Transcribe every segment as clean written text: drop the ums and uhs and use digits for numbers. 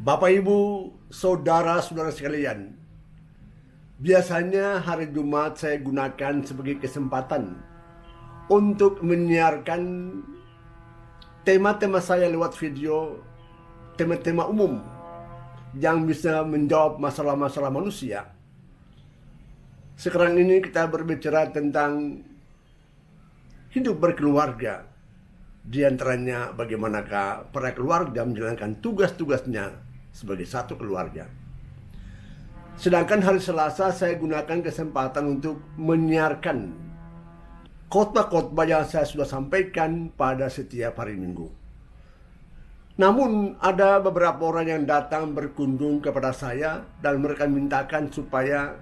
Bapak, Ibu, saudara-saudara sekalian, biasanya hari Jumat saya gunakan sebagai kesempatan untuk menyiarkan tema-tema saya lewat video, tema-tema umum yang bisa menjawab masalah-masalah manusia. Sekarang ini kita berbicara tentang hidup berkeluarga. Di antaranya bagaimanakah para keluarga menjalankan tugas-tugasnya sebagai satu keluarga. Sedangkan hari Selasa saya gunakan kesempatan untuk menyiarkan khotbah-khotbah yang saya sudah sampaikan pada setiap hari Minggu. Namun ada beberapa orang yang datang berkunjung kepada saya dan mereka mintakan supaya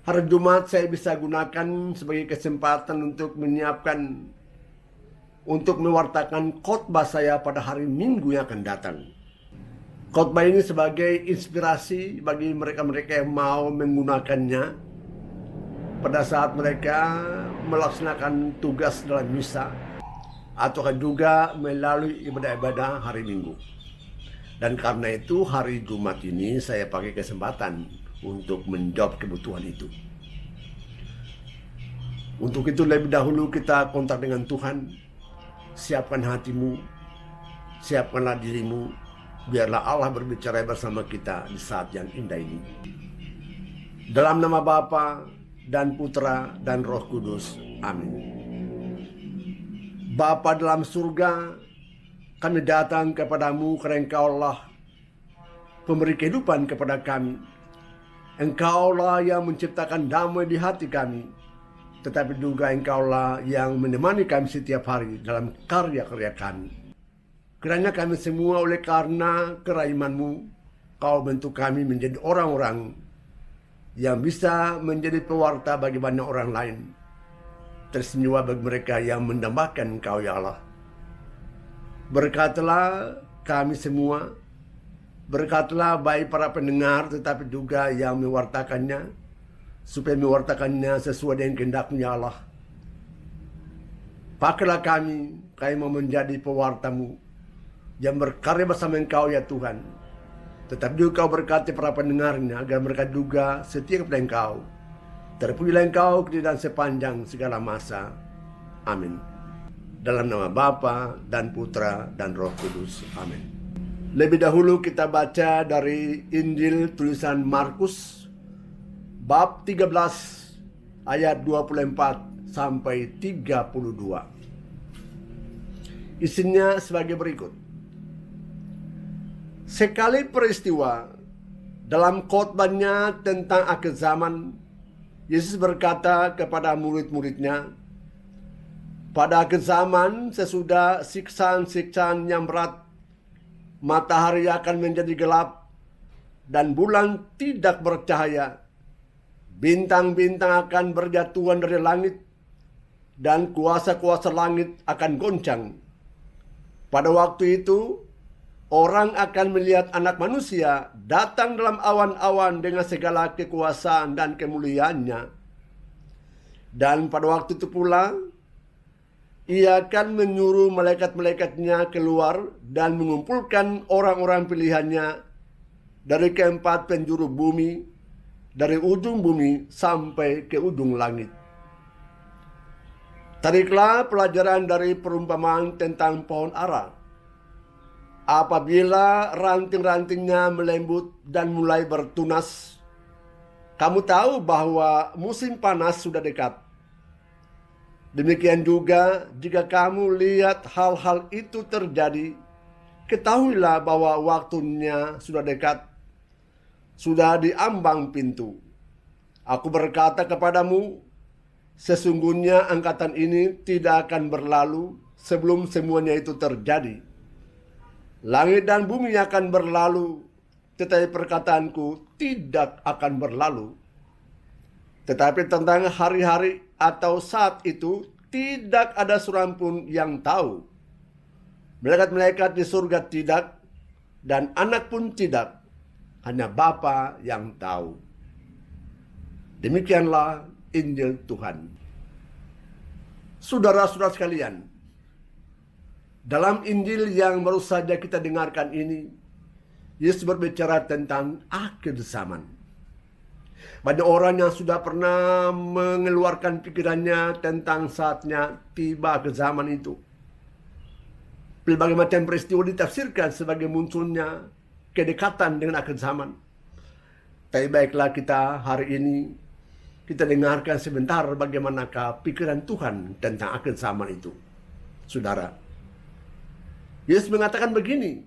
hari Jumat saya bisa gunakan sebagai kesempatan untuk menyiapkan, untuk mewartakan khotbah saya pada hari Minggu yang akan datang. Khotbah ini sebagai inspirasi bagi mereka-mereka yang mau menggunakannya pada saat mereka melaksanakan tugas dalam misa atau juga melalui ibadah-ibadah hari Minggu. Dan karena itu hari Jumat ini saya pakai kesempatan untuk menjawab kebutuhan itu. Untuk itu lebih dahulu kita kontak dengan Tuhan. Siapkan hatimu, siapkanlah dirimu, biarlah Allah berbicara bersama kita di saat yang indah ini. Dalam nama Bapa dan Putra dan Roh Kudus. Amin. Bapa dalam surga, kami datang kepadamu karena Engkaulah pemberi kehidupan kepada kami. Engkaulah yang menciptakan damai di hati kami, tetapi juga Engkaulah yang menemani kami setiap hari dalam karya-karya kami. Kiranya kami semua oleh karena keraiman-Mu, Kau bentuk kami menjadi orang-orang yang bisa menjadi pewarta bagi banyak orang lain. Tersenyum bagi mereka yang mendambakan Engkau ya Allah. Berkatilah kami semua, berkatilah baik para pendengar tetapi juga yang mewartakannya, supaya mewartakannya sesuai dengan kehendak-Mu ya Allah. Pakailah kami mau menjadi pewarta-Mu yang berkarya bersama Engkau ya Tuhan. Tetapi juga Kau berkati para pendengarnya agar mereka juga setia kepada Engkau. Terpujilah Engkau dan sepanjang segala masa. Amin. Dalam nama Bapa dan Putra dan Roh Kudus. Amin. Lebih dahulu kita baca dari Injil tulisan Markus bab 13 ayat 24 sampai 32. Isinya sebagai berikut. Sekali peristiwa dalam khotbahnya tentang akhir zaman, Yesus berkata kepada murid-muridnya, pada akhir zaman sesudah siksaan-siksaan yang berat, matahari akan menjadi gelap dan bulan tidak bercahaya. Bintang-bintang akan berjatuhan dari langit dan kuasa-kuasa langit akan goncang. Pada waktu itu, orang akan melihat Anak Manusia datang dalam awan-awan dengan segala kekuasaan dan kemuliaannya. Dan pada waktu itu pula, Ia akan menyuruh malaikat-malaikatnya keluar dan mengumpulkan orang-orang pilihannya dari keempat penjuru bumi, dari ujung bumi sampai ke ujung langit. Tariklah pelajaran dari perumpamaan tentang pohon ara. Apabila ranting-rantingnya melembut dan mulai bertunas, kamu tahu bahwa musim panas sudah dekat. Demikian juga jika kamu lihat hal-hal itu terjadi, ketahuilah bahwa waktunya sudah dekat, sudah di ambang pintu. Aku berkata kepadamu, sesungguhnya angkatan ini tidak akan berlalu sebelum semuanya itu terjadi. Langit dan bumi akan berlalu, tetapi perkataanku tidak akan berlalu. Tetapi tentang hari-hari atau saat itu tidak ada seorang pun yang tahu. Malaikat-malaikat di surga tidak, dan Anak pun tidak. Hanya Bapa yang tahu. Demikianlah Injil Tuhan. Saudara-saudara sekalian, dalam Injil yang baru saja kita dengarkan ini, Yesus berbicara tentang akhir zaman. Banyak orang yang sudah pernah mengeluarkan pikirannya tentang saatnya tiba ke zaman itu. Berbagai macam peristiwa ditafsirkan sebagai munculnya kedekatan dengan akhir zaman. Tapi baiklah kita hari ini, kita dengarkan sebentar bagaimanakah pikiran Tuhan tentang akhir zaman itu. Saudara, Yesus mengatakan begini,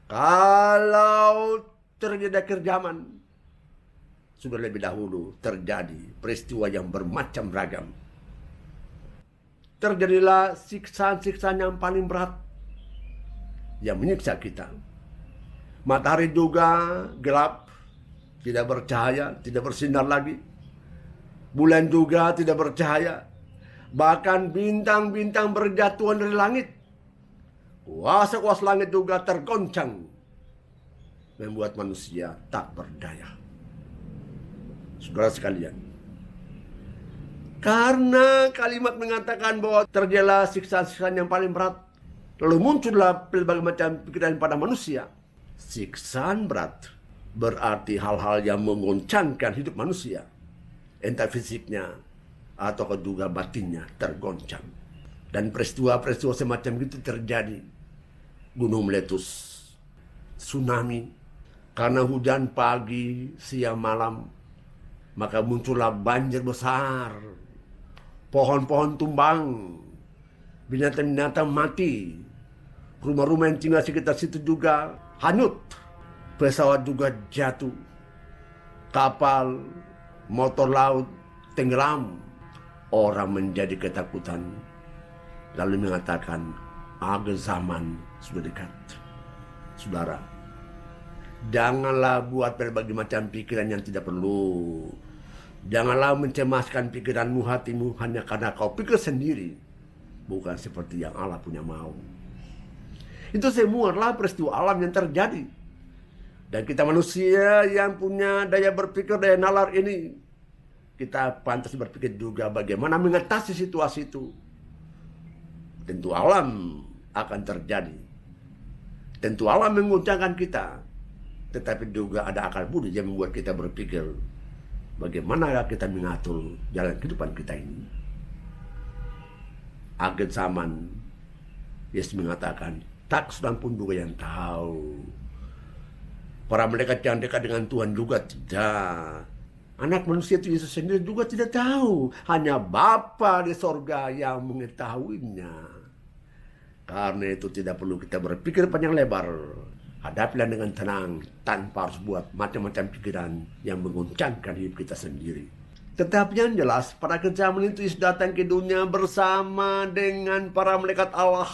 kalau terjadi akhir zaman, sudah lebih dahulu terjadi peristiwa yang bermacam ragam. Terjadilah siksaan-siksaan yang paling berat yang menyiksa kita. Matahari juga gelap, tidak bercahaya, tidak bersinar lagi. Bulan juga tidak bercahaya. Bahkan bintang-bintang berjatuhan dari langit. Kuasa-kuasa langit juga tergoncang, membuat manusia tak berdaya. Saudara sekalian, karena kalimat mengatakan bahwa terjadilah siksaan-siksaan yang paling berat, lalu muncullah berbagai macam pikiran pada manusia. Siksaan berat berarti hal-hal yang menggoncangkan hidup manusia, entah fisiknya atau juga batinnya tergoncang. Dan peristiwa-peristiwa semacam itu terjadi. Gunung meletus, tsunami, karena hujan pagi, siang, malam, maka muncullah banjir besar, pohon-pohon tumbang, binatang-binatang mati, rumah-rumah yang tinggal sekitar situ juga hanyut, pesawat juga jatuh, kapal, motor laut tenggelam. Orang menjadi ketakutan, lalu mengatakan akhir zaman sudah dekat. Saudara, janganlah buat berbagai macam pikiran yang tidak perlu. Janganlah mencemaskan pikiranmu, hatimu hanya karena kau pikir sendiri, bukan seperti yang Allah punya mau. Itu semua adalah peristiwa alam yang terjadi. Dan kita manusia yang punya daya berpikir, daya nalar ini, kita pantas berpikir juga bagaimana mengatasi situasi itu. Tentu alam akan terjadi. Tentu alam mengguncangkan kita. Tetapi juga ada akal budi yang membuat kita berpikir bagaimana kita mengatur jalan kehidupan kita ini. Akhir zaman, Yesus mengatakan, tak seorang pun juga yang tahu. Para malaikat yang dekat dengan Tuhan juga tidak. Anak manusia itu Yesus sendiri juga tidak tahu. Hanya Bapa di sorga yang mengetahuinya. Karena itu tidak perlu kita berpikir panjang lebar. Hadapilah dengan tenang, tanpa harus buat macam-macam pikiran yang mengguncangkan hidup kita sendiri. Tetapi yang jelas, pada akhir zaman itu Yesus datang ke dunia bersama dengan para malaikat Allah.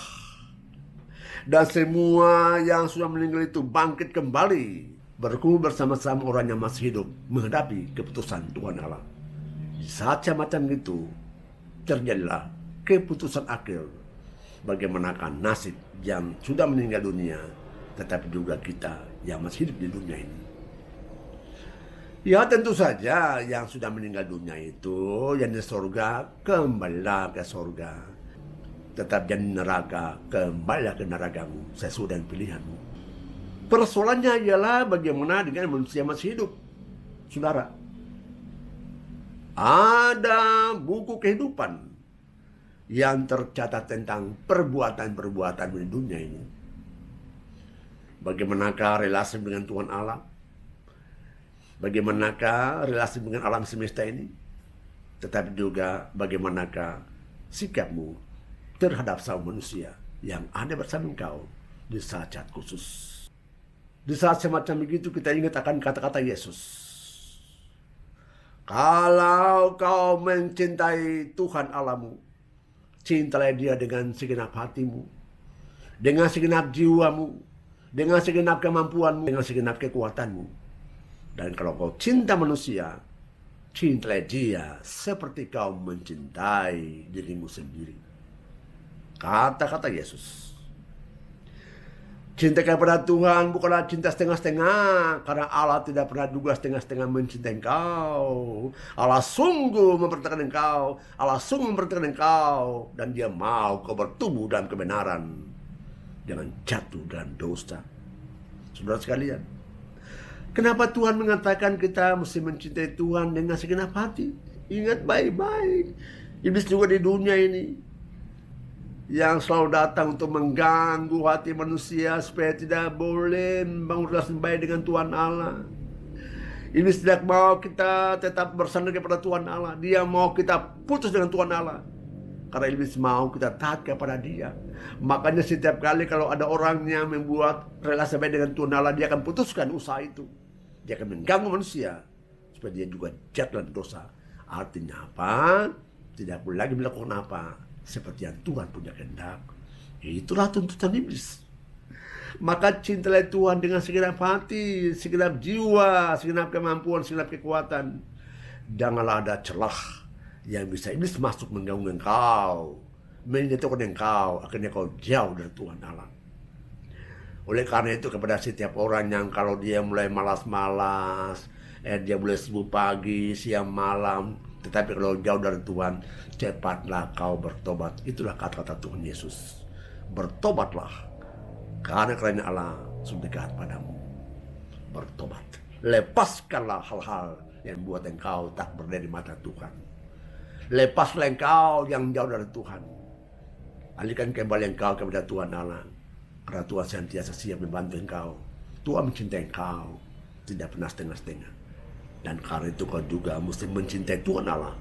Dan semua yang sudah meninggal itu bangkit kembali, berkumpul bersama-sama orang yang masih hidup, menghadapi keputusan Tuhan Allah. Di saat semacam itu, terjadilah keputusan akhir. Bagaimanakah nasib yang sudah meninggal dunia, tetapi juga kita yang masih hidup di dunia ini. Ya tentu saja yang sudah meninggal dunia itu, yang di surga, kembalilah ke surga. Tetap yang di neraka, kembalilah ke nerakamu, sesuai dengan pilihanmu. Persoalannya ialah bagaimana dengan manusia masih hidup. Saudara, ada buku kehidupan yang tercatat tentang perbuatan-perbuatan di dunia ini. Bagaimanakah relasi dengan Tuhan Allah? Bagaimanakah relasi dengan alam semesta ini? Tetapi juga bagaimanakah sikapmu terhadap sama manusia yang ada bersama engkau di saat-saat khusus. Di saat semacam begitu kita ingat akan kata-kata Yesus. Kalau kau mencintai Tuhan Allahmu, cintailah Dia dengan segenap hatimu, dengan segenap jiwamu, dengan segenap kemampuanmu, dengan segenap kekuatanmu. Dan kalau kau cinta manusia, cintailah Dia seperti kau mencintai dirimu sendiri. Kata-kata Yesus. Cinta kepada Tuhan bukanlah cinta setengah-setengah, karena Allah tidak pernah juga setengah-setengah mencintai engkau. Allah sungguh memperhatikan engkau, Allah sungguh memperhatikan engkau, dan Dia mau kau bertumbuh dalam kebenaran, jangan jatuh dalam dosa. Saudara sekalian, kenapa Tuhan mengatakan kita mesti mencintai Tuhan dengan segenap hati? Ingat baik-baik, iblis juga di dunia ini yang selalu datang untuk mengganggu hati manusia supaya tidak boleh membangun relasi baik dengan Tuhan Allah. Iblis tidak mau kita tetap bersandar kepada Tuhan Allah. Dia mau kita putus dengan Tuhan Allah. Karena iblis mau kita taat kepada dia. Makanya setiap kali kalau ada orang yang membuat relasi baik dengan Tuhan Allah, dia akan putuskan usaha itu. Dia akan mengganggu manusia supaya dia juga jatuh dalam dosa. Artinya apa? Tidak boleh lagi melakukan apa seperti yang Tuhan punya kehendak. Itulah tuntutan iblis. Maka cintai Tuhan dengan segenap hati, segenap jiwa, segenap kemampuan, segenap kekuatan. Janganlah ada celah yang bisa iblis masuk mengganggu engkau, menjatuhkan engkau, akhirnya kau jauh dari Tuhan Allah. Oleh karena itu kepada setiap orang yang kalau dia mulai malas-malas, dia boleh subuh pagi, siang, malam, tetapi kalau jauh dari Tuhan, cepatlah kau bertobat. Itulah kata-kata Tuhan Yesus. Bertobatlah, karena kerajaan Allah sudah dekat padamu. Bertobat. Lepaskanlah hal-hal yang buat engkau tak berdiri di mata Tuhan. Lepaslah engkau yang jauh dari Tuhan. Alihkan kembali engkau kepada Tuhan Allah. Karena Tuhan senantiasa siap membantu engkau. Tuhan mencintai engkau, tidak pernah setengah-setengah. Dan karena itu kau juga mesti mencintai Tuhan Allah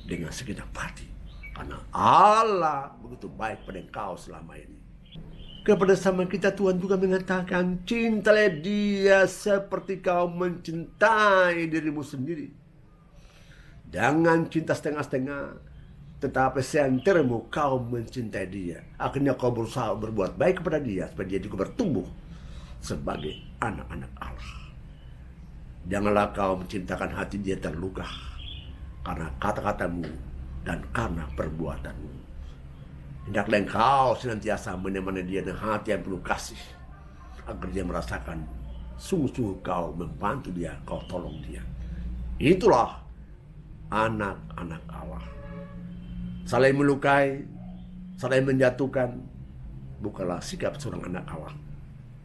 dengan segenap hati. Karena Allah begitu baik pada engkau selama ini. Kepada sama kita Tuhan juga mengatakan, cintailah dia seperti kau mencintai dirimu sendiri. Jangan cinta setengah-setengah, tetapi seanteramu kau mencintai dia. Akhirnya kau berusaha berbuat baik kepada dia, supaya dia juga bertumbuh sebagai anak-anak Allah. Janganlah kau menciptakan hati dia terluka karena kata-katamu dan karena perbuatanmu. Hendaklah engkau senantiasa menemani dia dengan hati yang penuh kasih, agar dia merasakan sungguh-sungguh kau membantu dia, kau tolong dia. Itulah anak-anak Allah. Saling melukai, saling menjatuhkan, bukanlah sikap seorang anak Allah.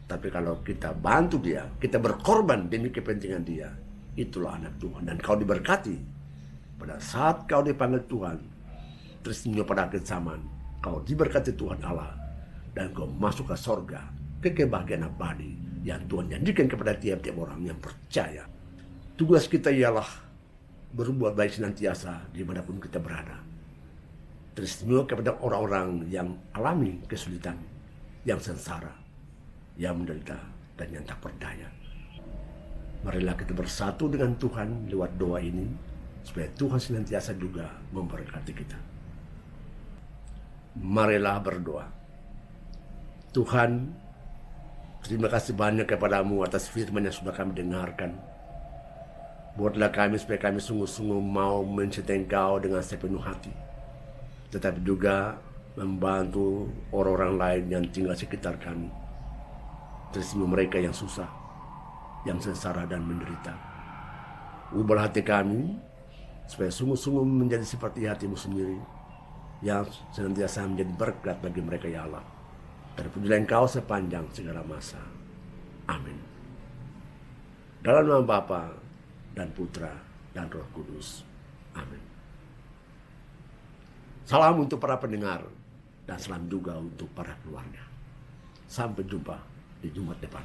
Tapi kalau kita bantu dia, kita berkorban demi kepentingan dia, itulah anak Tuhan. Dan kau diberkati pada saat kau dipanggil Tuhan, terus pada akhir zaman, kau diberkati Tuhan Allah, dan kau masuk ke sorga, ke kebahagiaan abadi yang Tuhan janjikan kepada tiap-tiap orang yang percaya. Tugas kita ialah berbuat baik senantiasa dimanapun kita berada. Teristimewa kepada orang-orang yang alami kesulitan, yang sengsara, yang menderita, dan yang tak berdaya. Marilah kita bersatu dengan Tuhan lewat doa ini, supaya Tuhan senantiasa juga memberkati kita. Marilah berdoa. Tuhan, terima kasih banyak kepadamu atas firman yang sudah kami dengarkan. Buatlah kami supaya kami sungguh-sungguh mau mencintai Engkau dengan sepenuh hati, tetapi juga membantu orang-orang lain yang tinggal sekitar kami. Terima mereka yang susah, yang sengsara dan menderita. Ubahlah hati kami supaya sungguh-sungguh menjadi seperti hatimu sendiri, yang senantiasa menjadi berkat bagi mereka ya Allah. Terpujilah Engkau sepanjang segala masa. Amin. Dalam nama Bapa dan Putra dan Roh Kudus. Amin. Salam untuk para pendengar dan salam juga untuk para keluarga. Sampai jumpa di Jumat depan.